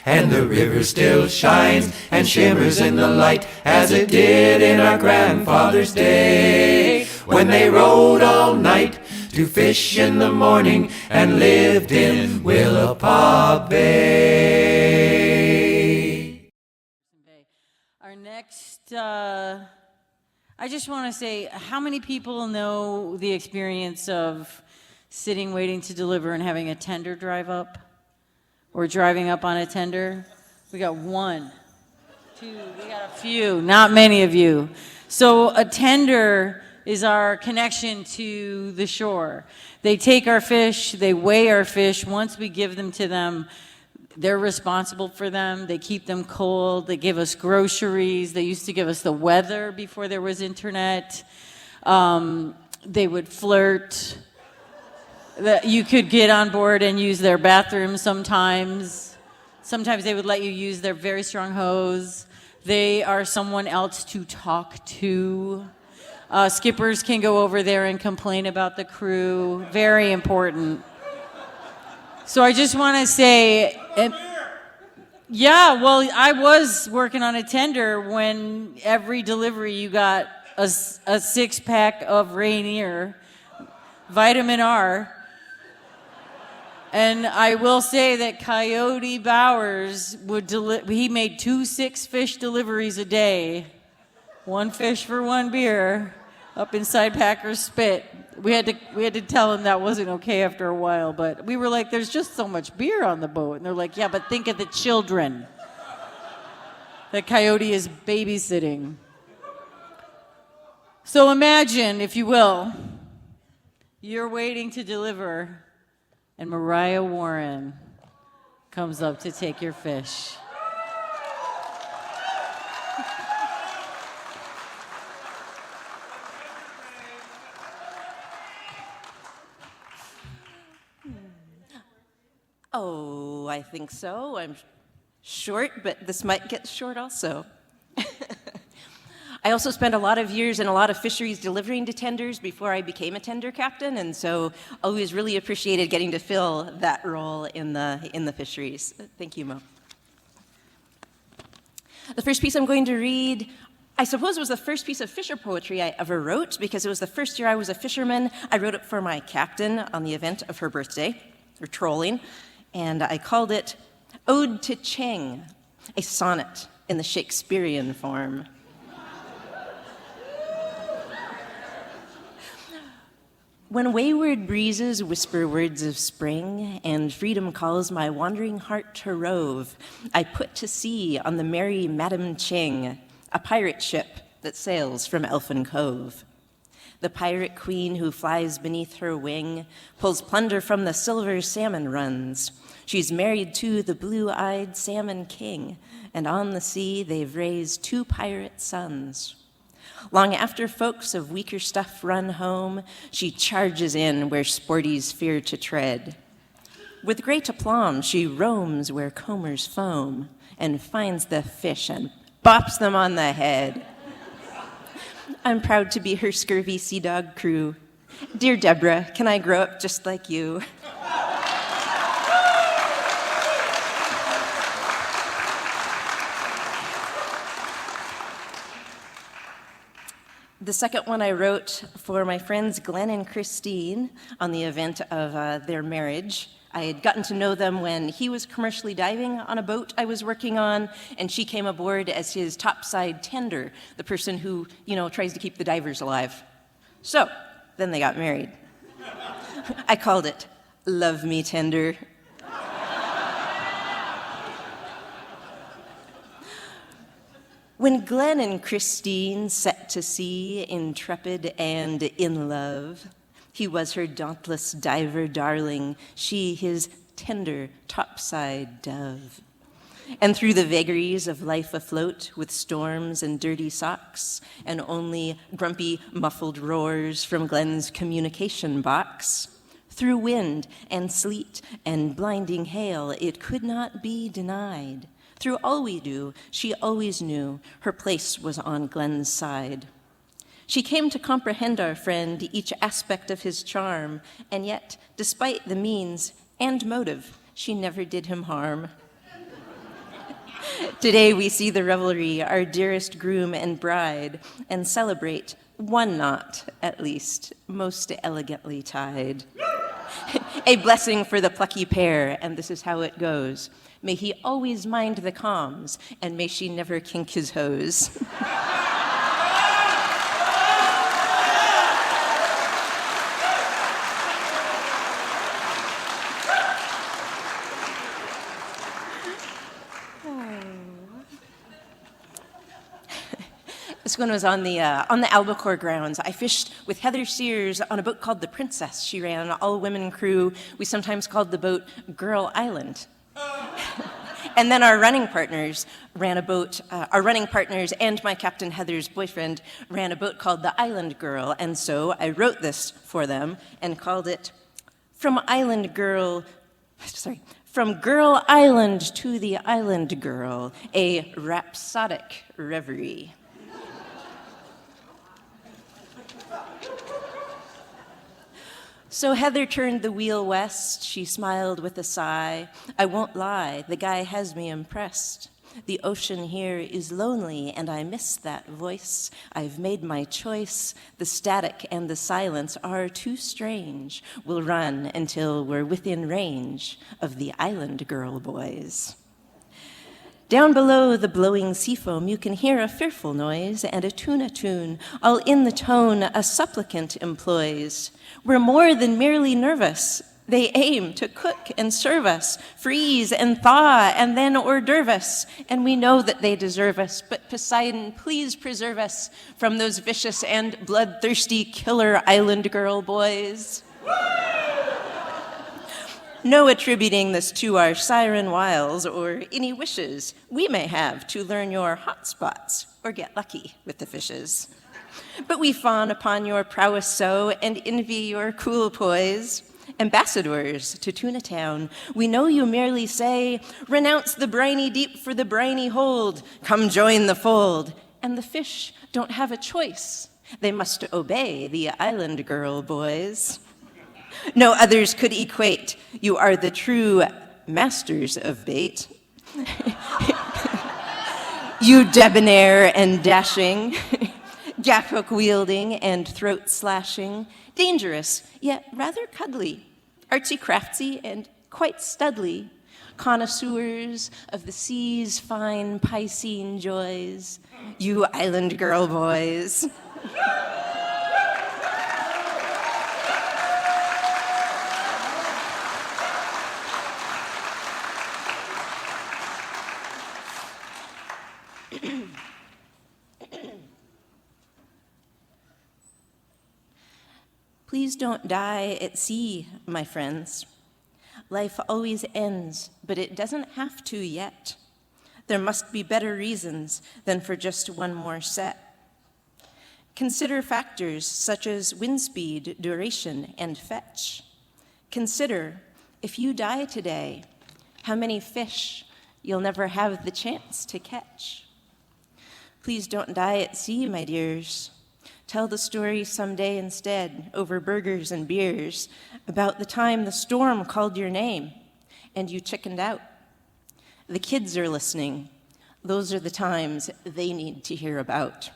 And the river still shines and shimmers in the light as it did in our grandfather's day, when they rode all night to fish in the morning and lived in Willapa Bay. Our next, I just want to say, how many people know the experience of sitting waiting to deliver and having a tender drive up? Or driving up on a tender? We got 1, 2, we got a few, not many of you. So a tender is our connection to the shore. They take our fish, they weigh our fish. Once we give them to them, they're responsible for them. They keep them cold. They give us groceries. They used to give us the weather before there was internet. They would flirt. That you could get on board and use their bathroom sometimes. Sometimes they would let you use their very strong hose. They are someone else to talk to. Skippers can go over there and complain about the crew. Very important. So I just want to say, yeah, well, I was working on a tender when every delivery you got a 6-pack of Rainier, vitamin R. And I will say that Coyote Bowers he made 2 6-fish deliveries a day. 1 fish for 1 beer up inside Packer's Spit. We had to tell him that wasn't okay after a while, but we were like, there's just so much beer on the boat. And they're like, yeah, but think of the children that Coyote is babysitting. So imagine, if you will, you're waiting to deliver, and Mariah Warren comes up to take your fish. Oh, I think so. I'm short, but this might get short also. I also spent a lot of years in a lot of fisheries delivering to tenders before I became a tender captain, and so always really appreciated getting to fill that role in the fisheries. Thank you, Mo. The first piece I'm going to read, I suppose, was the first piece of fisher poetry I ever wrote, because it was the first year I was a fisherman. I wrote it for my captain on the event of her birthday, or trolling, and I called it Ode to Cheng, a sonnet in the Shakespearean form. When wayward breezes whisper words of spring, and freedom calls my wandering heart to rove, I put to sea on the merry Madam Cheng, a pirate ship that sails from Elfin Cove. The pirate queen who flies beneath her wing pulls plunder from the silver salmon runs. She's married to the blue-eyed salmon king, and on the sea they've raised 2 pirate sons. Long after folks of weaker stuff run home, she charges in where sporties fear to tread. With great aplomb, she roams where combers foam and finds the fish and bops them on the head. I'm proud to be her scurvy sea dog crew. Dear Deborah, can I grow up just like you? The second one I wrote for my friends Glenn and Christine on the event of their marriage. I had gotten to know them when he was commercially diving on a boat I was working on, and she came aboard as his topside tender, the person who, tries to keep the divers alive. So, then they got married. I called it Love Me Tender. When Glenn and Christine set to sea, intrepid and in love, he was her dauntless diver darling, she his tender topside dove. And through the vagaries of life afloat, with storms and dirty socks, and only grumpy muffled roars from Glenn's communication box, through wind and sleet and blinding hail, it could not be denied. Through all we do, she always knew her place was on Glenn's side. She came to comprehend our friend, each aspect of his charm, and yet, despite the means and motive, she never did him harm. Today we see the revelry, our dearest groom and bride, and celebrate one knot, at least, most elegantly tied. A blessing for the plucky pair, and this is how it goes. May he always mind the comms, and may she never kink his hose. This one was on the Albacore grounds. I fished with Heather Sears on a boat called the Princess. She ran an all-women crew. We sometimes called the boat Girl Island. And then our running partners ran a boat. Our running partners and my Captain Heather's boyfriend ran a boat called the Island Girl. And so I wrote this for them and called it From Girl Island to the Island Girl, a rhapsodic reverie. So Heather turned the wheel west. She smiled with a sigh. I won't lie, the guy has me impressed. The ocean here is lonely, and I miss that voice. I've made my choice. The static and the silence are too strange. We'll run until we're within range of the Island Girl boys. Down below the blowing seafoam, you can hear a fearful noise and a tune, all in the tone a supplicant employs. We're more than merely nervous. They aim to cook and serve us, freeze and thaw, and then hors d'oeuvre us. And we know that they deserve us, but Poseidon, please preserve us from those vicious and bloodthirsty killer Island Girl boys. No attributing this to our siren wiles or any wishes we may have to learn your hot spots or get lucky with the fishes. But we fawn upon your prowess so and envy your cool poise. Ambassadors to Tuna Town, we know you merely say, renounce the briny deep for the briny hold, come join the fold. And the fish don't have a choice. They must obey the Island Girl boys. No others could equate. You are the true masters of bait. You debonair and dashing, gaff-hook wielding and throat slashing, dangerous yet rather cuddly, artsy-craftsy and quite studly, connoisseurs of the sea's fine piscine joys, you Island Girl boys. Please don't die at sea, my friends. Life always ends, but it doesn't have to yet. There must be better reasons than for just one more set. Consider factors such as wind speed, duration, and fetch. Consider, if you die today, how many fish you'll never have the chance to catch. Please don't die at sea, my dears. Tell the story someday instead, over burgers and beers, about the time the storm called your name and you chickened out. The kids are listening. Those are the times they need to hear about.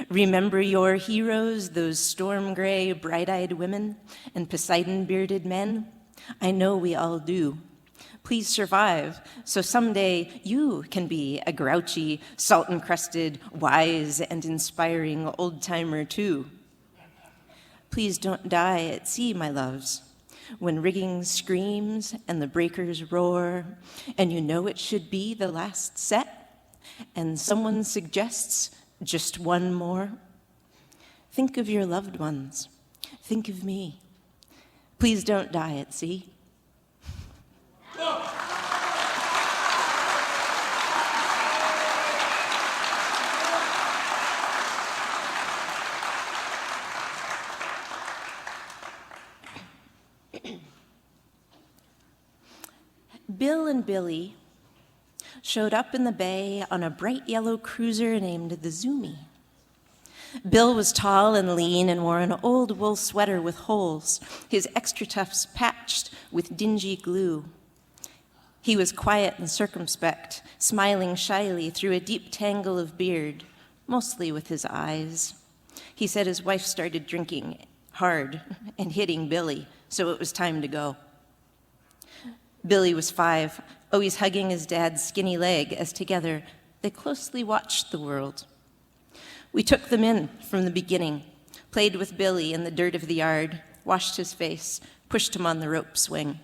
Remember your heroes, those storm-gray, bright-eyed women and Poseidon-bearded men? I know we all do. Please survive, so someday you can be a grouchy, salt-encrusted, wise, and inspiring old-timer too. Please don't die at sea, my loves, when rigging screams and the breakers roar, and you know it should be the last set, and someone suggests just one more. Think of your loved ones. Think of me. Please don't die at sea. Bill and Billy showed up in the bay on a bright yellow cruiser named the Zoomy. Bill was tall and lean and wore an old wool sweater with holes, his extra tufts patched with dingy glue. He was quiet and circumspect, smiling shyly through a deep tangle of beard, mostly with his eyes. He said his wife started drinking hard and hitting Billy, so it was time to go. Billy was 5, always hugging his dad's skinny leg as together they closely watched the world. We took them in from the beginning, played with Billy in the dirt of the yard, washed his face, pushed him on the rope swing.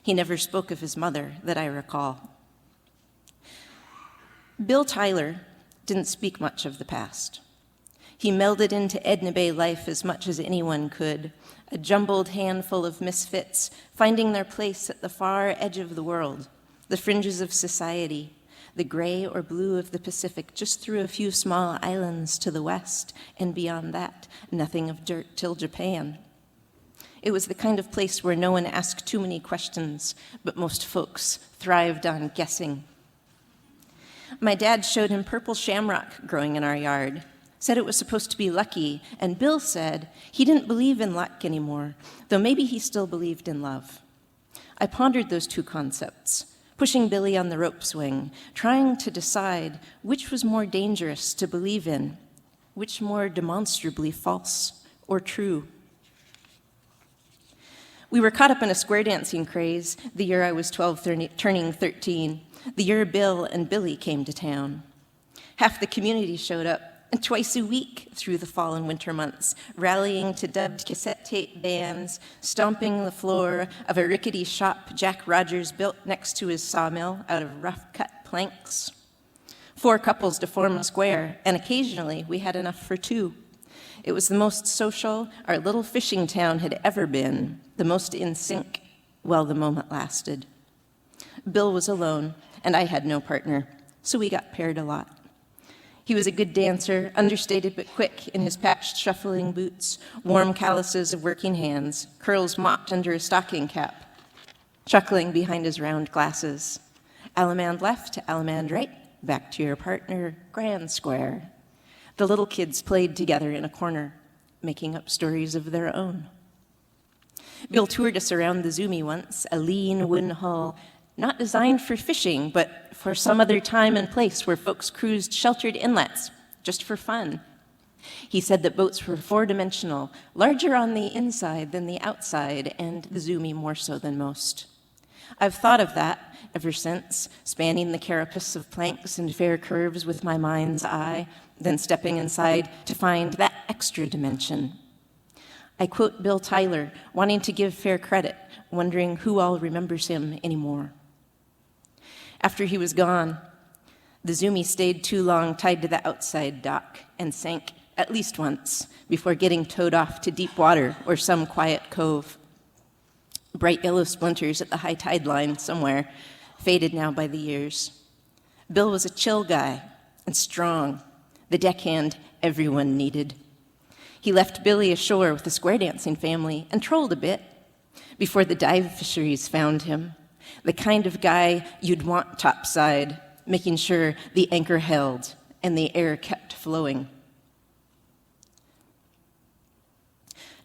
He never spoke of his mother that I recall. Bill Tyler didn't speak much of the past. He melded into Edna Bay life as much as anyone could, a jumbled handful of misfits finding their place at the far edge of the world, the fringes of society, the gray or blue of the Pacific, just through a few small islands to the west, and beyond that, nothing of dirt till Japan. It was the kind of place where no one asked too many questions, but most folks thrived on guessing. My dad showed him purple shamrock growing in our yard, said it was supposed to be lucky, and Bill said he didn't believe in luck anymore, though maybe he still believed in love. I pondered those two concepts, pushing Billy on the rope swing, trying to decide which was more dangerous to believe in, which more demonstrably false or true. We were caught up in a square dancing craze the year I was 12, turning 13, the year Bill and Billy came to town. Half the community showed up, and twice a week through the fall and winter months, rallying to dubbed cassette tape bands, stomping the floor of a rickety shop Jack Rogers built next to his sawmill out of rough-cut planks. 4 couples to form a square, and occasionally we had enough for 2. It was the most social our little fishing town had ever been, the most in sync, while the moment lasted. Bill was alone, and I had no partner, so we got paired a lot. He was a good dancer, understated but quick in his patched shuffling boots, warm calluses of working hands, curls mopped under a stocking cap, chuckling behind his round glasses. Allemande left, Allemande right, back to your partner, grand square. The little kids played together in a corner, making up stories of their own. Bill toured us around the Zoomy once, a lean wooden hull, not designed for fishing, but for some other time and place where folks cruised sheltered inlets, just for fun. He said that boats were 4-dimensional, larger on the inside than the outside, and the Zoomy more so than most. I've thought of that ever since, spanning the carapace of planks and fair curves with my mind's eye, then stepping inside to find that extra dimension. I quote Bill Tyler, wanting to give fair credit, wondering who all remembers him anymore. After he was gone, the Zoomy stayed too long tied to the outside dock and sank at least once before getting towed off to deep water or some quiet cove. Bright yellow splinters at the high tide line somewhere, faded now by the years. Bill was a chill guy and strong, the deckhand everyone needed. He left Billy ashore with the square dancing family and trolled a bit before the dive fisheries found him, the kind of guy you'd want topside, making sure the anchor held and the air kept flowing.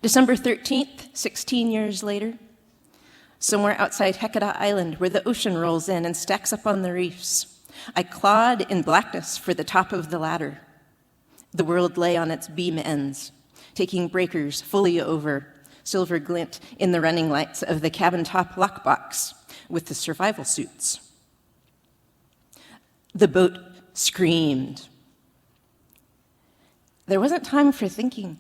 December 13th, 16 years later, somewhere outside Hecata Island where the ocean rolls in and stacks up on the reefs, I clawed in blackness for the top of the ladder. The world lay on its beam ends, taking breakers fully over, silver glint in the running lights of the cabin top lockbox with the survival suits. The boat screamed. There wasn't time for thinking,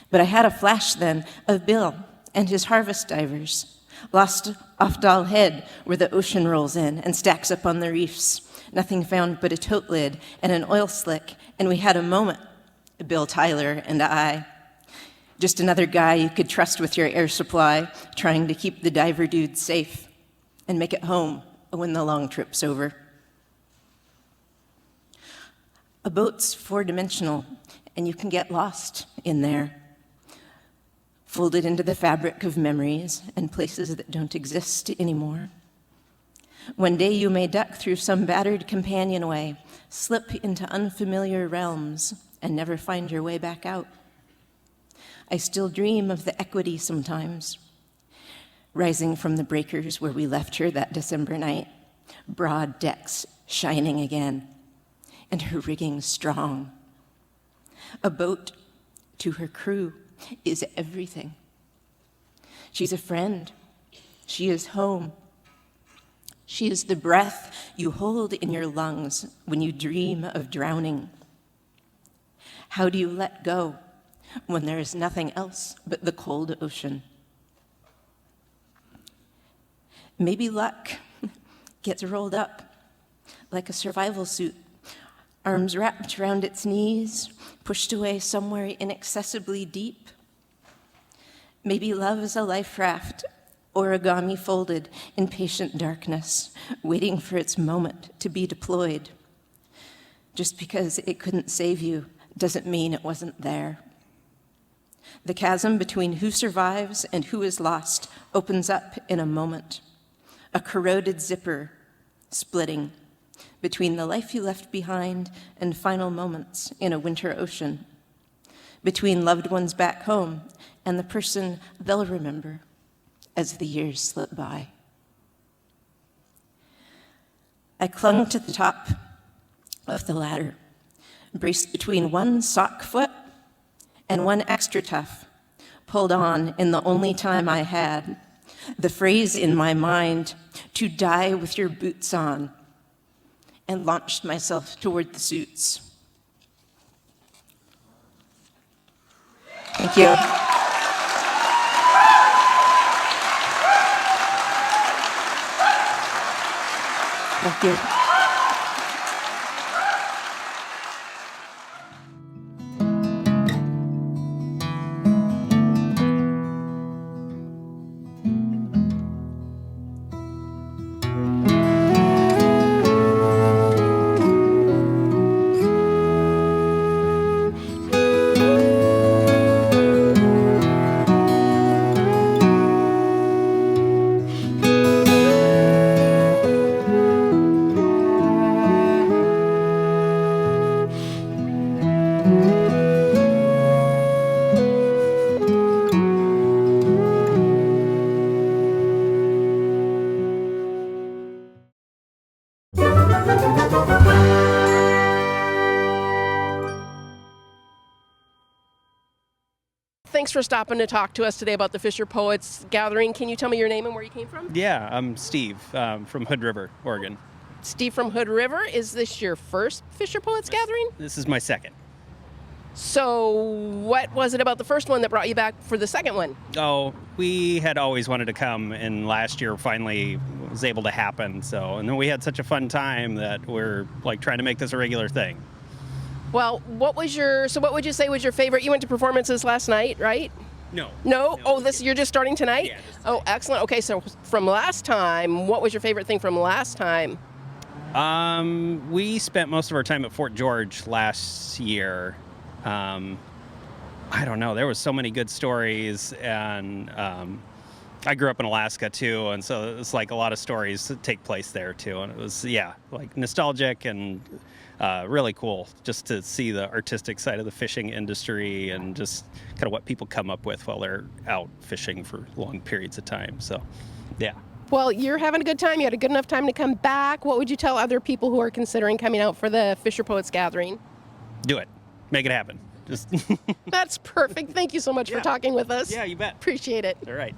but I had a flash then of Bill and his harvest divers, lost off Doll Head where the ocean rolls in and stacks up on the reefs, nothing found but a tote lid and an oil slick, and we had a moment, Bill Tyler and I. Just another guy you could trust with your air supply, trying to keep the diver dudes safe and make it home when the long trip's over. A boat's 4-dimensional, and you can get lost in there, folded into the fabric of memories and places that don't exist anymore. One day you may duck through some battered companionway, slip into unfamiliar realms, and never find your way back out. I still dream of the equity sometimes. rising from the breakers where we left her that December night, broad decks shining again, and her rigging strong. A boat to her crew is everything. She's a friend. She is home. She is the breath you hold in your lungs when you dream of drowning. How do you let go when there is nothing else but the cold ocean? Maybe luck gets rolled up like a survival suit, arms wrapped around its knees, pushed away somewhere inaccessibly deep. Maybe love is a life raft, origami folded in patient darkness, waiting for its moment to be deployed. Just because it couldn't save you doesn't mean it wasn't there. The chasm between who survives and who is lost opens up in a moment. A corroded zipper splitting between the life you left behind and final moments in a winter ocean, between loved ones back home and the person they'll remember as the years slip by. I clung to the top of the ladder, braced between one sock foot and one extra tough, pulled on in the only time I had, the phrase in my mind, to die with your boots on, and launched myself toward the suits. Thank you. Thank you. Thanks for stopping to talk to us today about the Fisher Poets Gathering. Can you tell me your name and where you came from? Yeah, I'm Steve from Hood River, Oregon. Steve from Hood River. Is this your first Fisher Poets Gathering? This is my second. So what was it about the first one that brought you back for the second one? Oh, we had always wanted to come, and last year finally was able to happen. And then we had such a fun time that we're like trying to make this a regular thing. Well, what would you say was your favorite? You went to performances last night, right? No. No? Oh, you're just starting tonight? Yeah, just tonight. Oh, excellent. Okay, so from last time, what was your favorite thing from last time? We spent most of our time at Fort George last year. I don't know. There was so many good stories, and I grew up in Alaska too, and so it's like a lot of stories that take place there too, and it was like nostalgic and really cool just to see the artistic side of the fishing industry and just kind of what people come up with while they're out fishing for long periods of time. So, yeah. Well, you're having a good time. You had a good enough time to come back. What would you tell other people who are considering coming out for the Fisher Poets Gathering? Do it. Make it happen. Just That's perfect. Thank you so much for talking with us. Yeah, you bet. Appreciate it. All right.